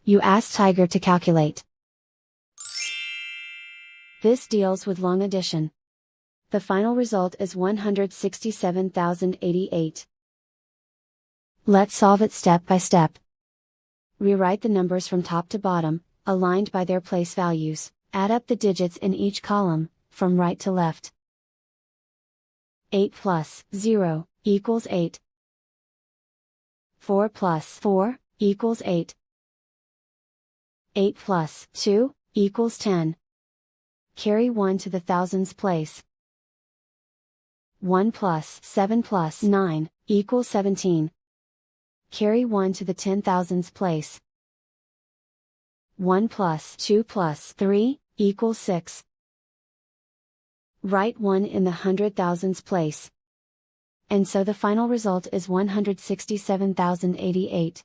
You ask Tiger to calculate. This deals with long addition. The final result is 167,088. Let's solve it step by step. Rewrite the numbers from top to bottom, aligned by their place values. Add up the digits in each column, from right to left. 8 plus 0 equals 8. 4 plus 4 equals 8. 8 plus 2 equals 10. Carry 1 to the thousands place. 1 plus 7 plus 9 equals 17. Carry 1 to the 10,000s place. 1 plus 2 plus 3 equals 6. Write 1 in the 100,000s place. And so the final result is 167,088.